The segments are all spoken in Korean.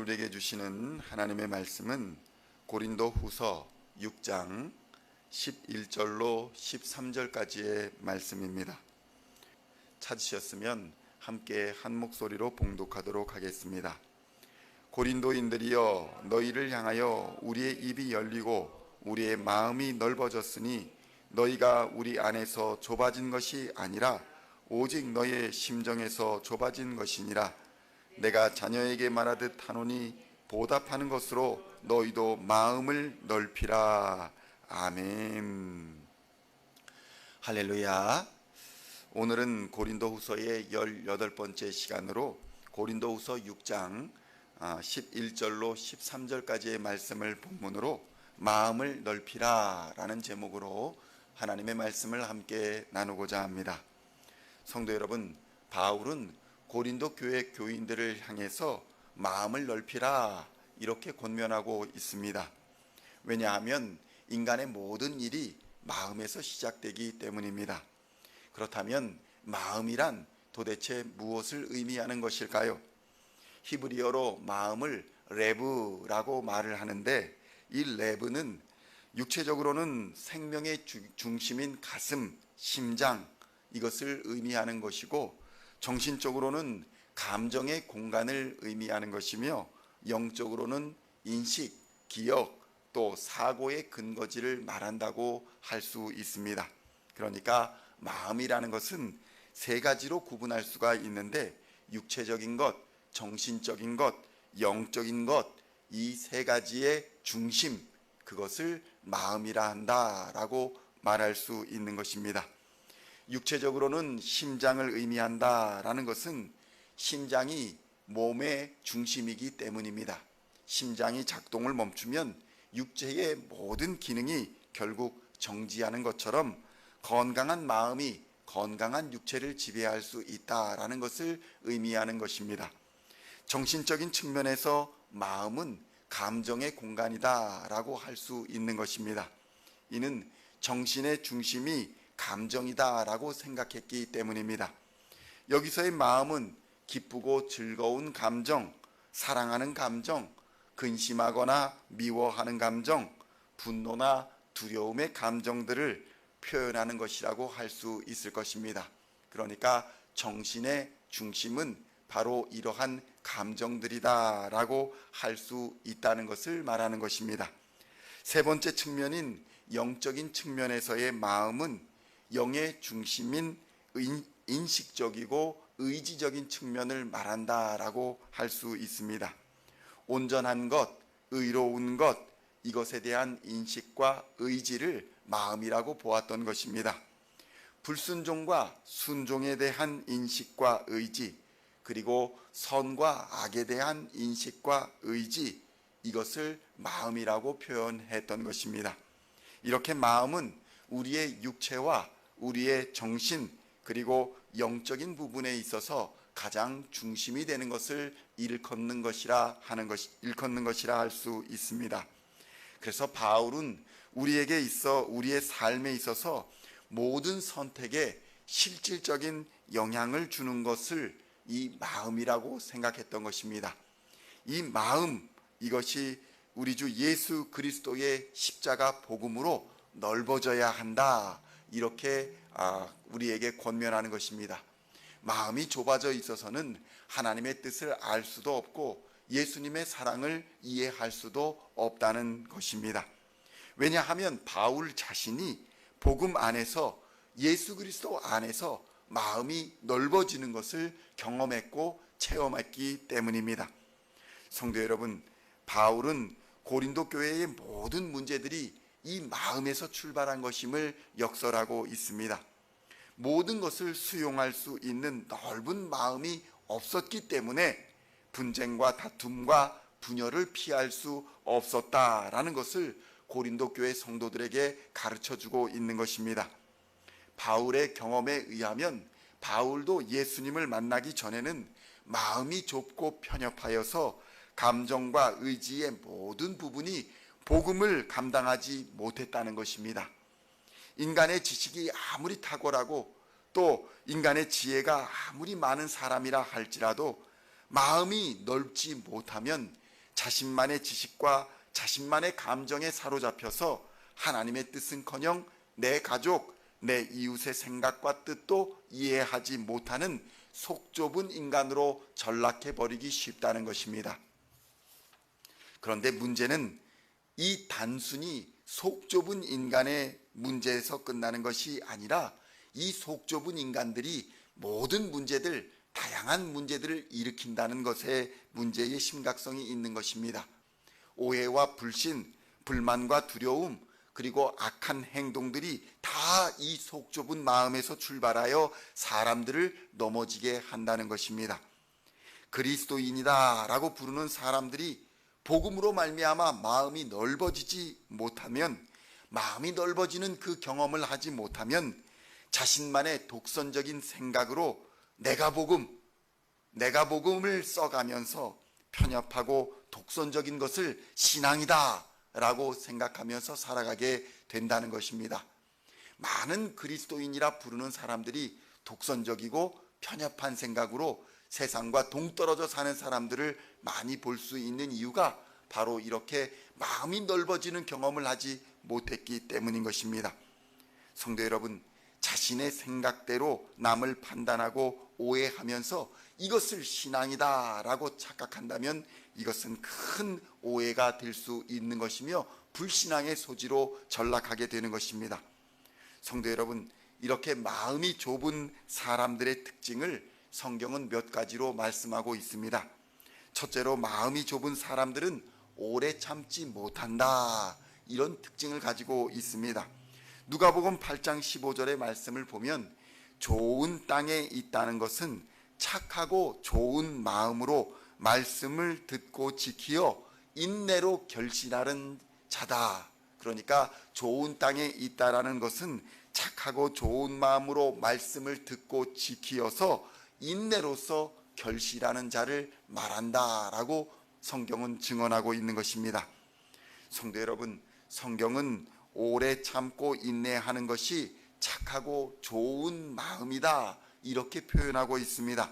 우리에게 주시는 하나님의 말씀은 고린도 후서 6장 11절로 13절까지의 말씀입니다. 찾으셨으면 함께 한 목소리로 봉독하도록 하겠습니다. 고린도인들이여, 너희를 향하여 우리의 입이 열리고 우리의 마음이 넓어졌으니 너희가 우리 안에서 좁아진 것이 아니라 오직 너희의 심정에서 좁아진 것이니라. 내가 자녀에게 말하듯 하노니 보답하는 것으로 너희도 마음을 넓히라. 아멘. 할렐루야. 오늘은 고린도후서의 18번째 시간으로 고린도후서 6장 11절로 13절까지의 말씀을 본문으로 마음을 넓히라 라는 제목으로 하나님의 말씀을 함께 나누고자 합니다. 성도 여러분, 바울은 고린도 교회 교인들을 향해서 마음을 넓히라 이렇게 권면하고 있습니다. 왜냐하면 인간의 모든 일이 마음에서 시작되기 때문입니다. 그렇다면 마음이란 도대체 무엇을 의미하는 것일까요? 히브리어로 마음을 레브라고 말을 하는데, 이 레브는 육체적으로는 생명의 중심인 가슴, 심장, 이것을 의미하는 것이고, 정신적으로는 감정의 공간을 의미하는 것이며, 영적으로는 인식, 기억, 또 사고의 근거지를 말한다고 할 수 있습니다. 그러니까 마음이라는 것은 세 가지로 구분할 수가 있는데, 육체적인 것, 정신적인 것, 영적인 것, 이 세 가지의 중심, 그것을 마음이라 한다라고 말할 수 있는 것입니다. 육체적으로는 심장을 의미한다라는 것은 심장이 몸의 중심이기 때문입니다. 심장이 작동을 멈추면 육체의 모든 기능이 결국 정지하는 것처럼 건강한 마음이 건강한 육체를 지배할 수 있다라는 것을 의미하는 것입니다. 정신적인 측면에서 마음은 감정의 공간이다라고 할 수 있는 것입니다. 이는 정신의 중심이 감정이다라고 생각했기 때문입니다. 여기서의 마음은 기쁘고 즐거운 감정, 사랑하는 감정, 근심하거나 미워하는 감정, 분노나 두려움의 감정들을 표현하는 것이라고 할 수 있을 것입니다. 그러니까 정신의 중심은 바로 이러한 감정들이다라고 할 수 있다는 것을 말하는 것입니다. 세 번째 측면인 영적인 측면에서의 마음은 영의 중심인 인식적이고 의지적인 측면을 말한다라고 할 수 있습니다. 온전한 것, 의로운 것, 이것에 대한 인식과 의지를 마음이라고 보았던 것입니다. 불순종과 순종에 대한 인식과 의지, 그리고 선과 악에 대한 인식과 의지, 이것을 마음이라고 표현했던 것입니다. 이렇게 마음은 우리의 육체와 우리의 정신, 그리고 영적인 부분에 있어서 가장 중심이 되는 것을 일컫는 것이라 할 수 있습니다. 그래서 바울은 우리의 삶에 있어서 모든 선택에 실질적인 영향을 주는 것을 이 마음이라고 생각했던 것입니다. 이 마음, 이것이 우리 주 예수 그리스도의 십자가 복음으로 넓어져야 한다, 이렇게 우리에게 권면하는 것입니다. 마음이 좁아져 있어서는 하나님의 뜻을 알 수도 없고 예수님의 사랑을 이해할 수도 없다는 것입니다. 왜냐하면 바울 자신이 복음 안에서, 예수 그리스도 안에서 마음이 넓어지는 것을 경험했고 체험했기 때문입니다. 성도 여러분, 바울은 고린도 교회의 모든 문제들이 이 마음에서 출발한 것임을 역설하고 있습니다. 모든 것을 수용할 수 있는 넓은 마음이 없었기 때문에 분쟁과 다툼과 분열을 피할 수 없었다라는 것을 고린도 교회 성도들에게 가르쳐주고 있는 것입니다. 바울의 경험에 의하면 바울도 예수님을 만나기 전에는 마음이 좁고 편협하여서 감정과 의지의 모든 부분이 복음을 감당하지 못했다는 것입니다. 인간의 지식이 아무리 탁월하고 또 인간의 지혜가 아무리 많은 사람이라 할지라도 마음이 넓지 못하면 자신만의 지식과 자신만의 감정에 사로잡혀서 하나님의 뜻은커녕 내 가족, 내 이웃의 생각과 뜻도 이해하지 못하는 속 좁은 인간으로 전락해버리기 쉽다는 것입니다. 그런데 문제는 이 단순히 속 좁은 인간의 문제에서 끝나는 것이 아니라 이 속 좁은 인간들이 모든 문제들, 다양한 문제들을 일으킨다는 것에 문제의 심각성이 있는 것입니다. 오해와 불신, 불만과 두려움, 그리고 악한 행동들이 다 이 속 좁은 마음에서 출발하여 사람들을 넘어지게 한다는 것입니다. 그리스도인이다 라고 부르는 사람들이 복음으로 말미암아 마음이 넓어지지 못하면, 마음이 넓어지는 그 경험을 하지 못하면 자신만의 독선적인 생각으로 내가 복음을 써가면서 편협하고 독선적인 것을 신앙이다 라고 생각하면서 살아가게 된다는 것입니다. 많은 그리스도인이라 부르는 사람들이 독선적이고 편협한 생각으로 세상과 동떨어져 사는 사람들을 많이 볼 수 있는 이유가 바로 이렇게 마음이 넓어지는 경험을 하지 못했기 때문인 것입니다. 성도 여러분, 자신의 생각대로 남을 판단하고 오해하면서 이것을 신앙이다 라고 착각한다면 이것은 큰 오해가 될 수 있는 것이며 불신앙의 소지로 전락하게 되는 것입니다. 성도 여러분, 이렇게 마음이 좁은 사람들의 특징을 성경은 몇 가지로 말씀하고 있습니다. 첫째로, 마음이 좁은 사람들은 오래 참지 못한다, 이런 특징을 가지고 있습니다. 누가복음 8장 15절의 말씀을 보면 좋은 땅에 있다는 것은 착하고 좋은 마음으로 말씀을 듣고 지키어 인내로 결실하는 자다. 그러니까 좋은 땅에 있다라는 것은 착하고 좋은 마음으로 말씀을 듣고 지키어서 인내로서 결실하는 자를 말한다라고 성경은 증언하고 있는 것입니다. 성도 여러분, 성경은 오래 참고 인내하는 것이 착하고 좋은 마음이다, 이렇게 표현하고 있습니다.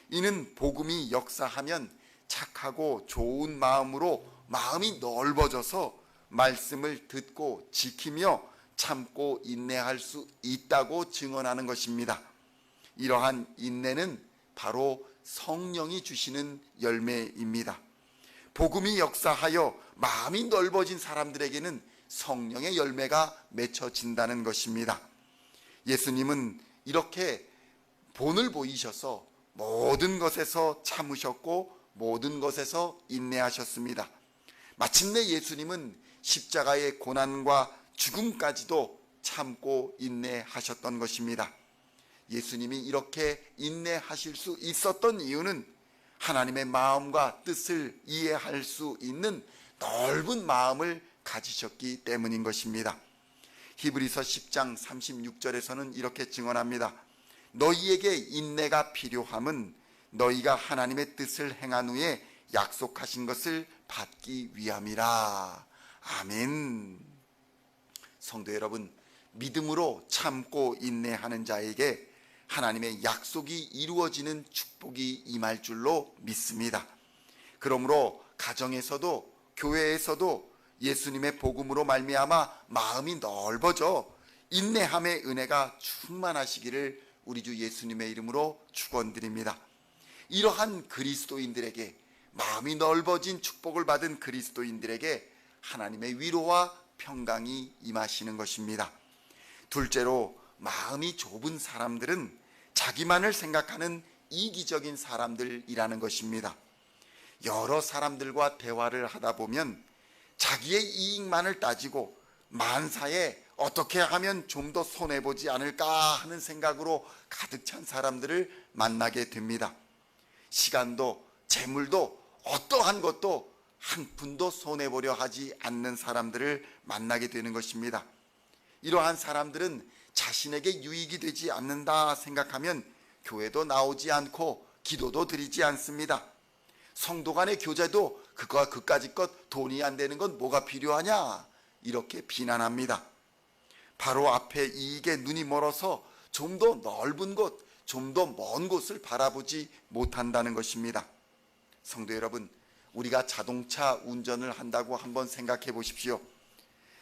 이는 복음이 역사하면 착하고 좋은 마음으로 마음이 넓어져서 말씀을 듣고 지키며 참고 인내할 수 있다고 증언하는 것입니다. 이러한 인내는 바로 성령이 주시는 열매입니다. 복음이 역사하여 마음이 넓어진 사람들에게는 성령의 열매가 맺혀진다는 것입니다. 예수님은 이렇게 본을 보이셔서 모든 것에서 참으셨고 모든 것에서 인내하셨습니다. 마침내 예수님은 십자가의 고난과 죽음까지도 참고 인내하셨던 것입니다. 예수님이 이렇게 인내하실 수 있었던 이유는 하나님의 마음과 뜻을 이해할 수 있는 넓은 마음을 가지셨기 때문인 것입니다. 히브리서 10장 36절에서는 이렇게 증언합니다. 너희에게 인내가 필요함은 너희가 하나님의 뜻을 행한 후에 약속하신 것을 받기 위함이라. 아멘. 성도 여러분, 믿음으로 참고 인내하는 자에게 하나님의 약속이 이루어지는 축복이 임할 줄로 믿습니다. 그러므로 가정에서도 교회에서도 예수님의 복음으로 말미암아 마음이 넓어져 인내함의 은혜가 충만하시기를 우리 주 예수님의 이름으로 축원드립니다. 이러한 그리스도인들에게, 마음이 넓어진 축복을 받은 그리스도인들에게 하나님의 위로와 평강이 임하시는 것입니다. 둘째로, 마음이 좁은 사람들은 자기만을 생각하는 이기적인 사람들이라는 것입니다. 여러 사람들과 대화를 하다 보면 자기의 이익만을 따지고 만사에 어떻게 하면 좀 더 손해보지 않을까 하는 생각으로 가득 찬 사람들을 만나게 됩니다. 시간도 재물도 어떠한 것도 한 푼도 손해보려 하지 않는 사람들을 만나게 되는 것입니다. 이러한 사람들은 자신에게 유익이 되지 않는다 생각하면 교회도 나오지 않고 기도도 드리지 않습니다. 성도 간의 교제도 그거와 그까짓 것 돈이 안 되는 건 뭐가 필요하냐, 이렇게 비난합니다. 바로 앞에 이익에 눈이 멀어서 좀 더 넓은 곳, 좀 더 먼 곳을 바라보지 못한다는 것입니다. 성도 여러분, 우리가 자동차 운전을 한다고 한번 생각해 보십시오.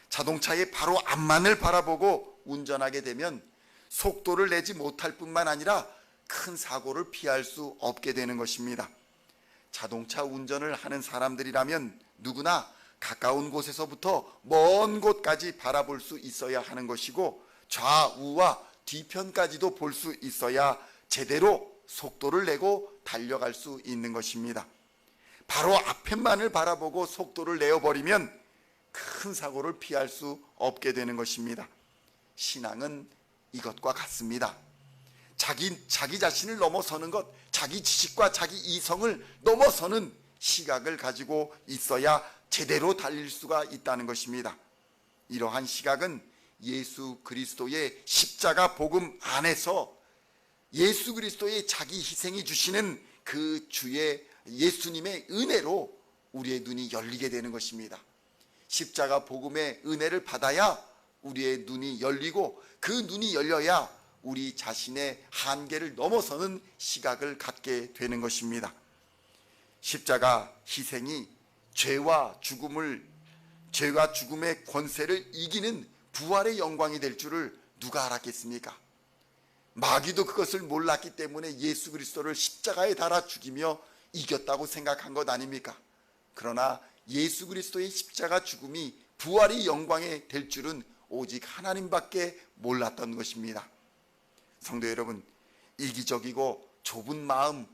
자동차의 바로 앞만을 바라보고 운전하게 되면 속도를 내지 못할 뿐만 아니라 큰 사고를 피할 수 없게 되는 것입니다. 자동차 운전을 하는 사람들이라면 누구나 가까운 곳에서부터 먼 곳까지 바라볼 수 있어야 하는 것이고, 좌우와 뒤편까지도 볼 수 있어야 제대로 속도를 내고 달려갈 수 있는 것입니다. 바로 앞에만을 바라보고 속도를 내어버리면 큰 사고를 피할 수 없게 되는 것입니다. 신앙은 이것과 같습니다. 자기 자신을 넘어서는 것, 자기 지식과 자기 이성을 넘어서는 시각을 가지고 있어야 제대로 달릴 수가 있다는 것입니다. 이러한 시각은 예수 그리스도의 십자가 복음 안에서 예수 그리스도의 자기 희생이 주시는 그 주의 예수님의 은혜로 우리의 눈이 열리게 되는 것입니다. 십자가 복음의 은혜를 받아야 우리의 눈이 열리고, 그 눈이 열려야 우리 자신의 한계를 넘어서는 시각을 갖게 되는 것입니다. 십자가 희생이 죄와 죽음의 권세를 이기는 부활의 영광이 될 줄을 누가 알았겠습니까? 마귀도 그것을 몰랐기 때문에 예수 그리스도를 십자가에 달아 죽이며 이겼다고 생각한 것 아닙니까? 그러나 예수 그리스도의 십자가 죽음이 부활의 영광이 될 줄은 오직 하나님밖에 몰랐던 것입니다. 성도 여러분, 이기적이고 좁은 마음,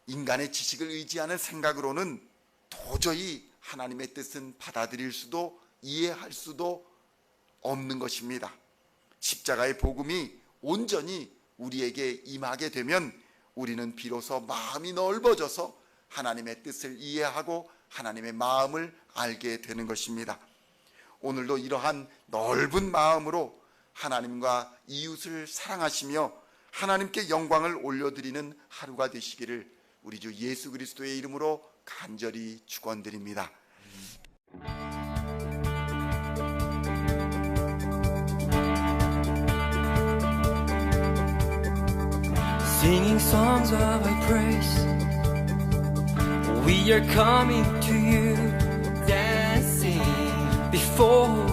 인간의 지식을 의지하는 생각으로는 도저히 하나님의 뜻은 받아들일 수도 이해할 수도 없는 것입니다. 십자가의 복음이 온전히 우리에게 임하게 되면 우리는 비로소 마음이 넓어져서 하나님의 뜻을 이해하고 하나님의 마음을 알게 되는 것입니다. 오늘도 이러한 넓은 마음으로 하나님과 이웃을 사랑하시며 하나님께 영광을 올려드리는 하루가 되시기를 우리 주 예수 그리스도의 이름으로 간절히 축원드립니다. Singing songs of our praise, we are coming to you, dancing before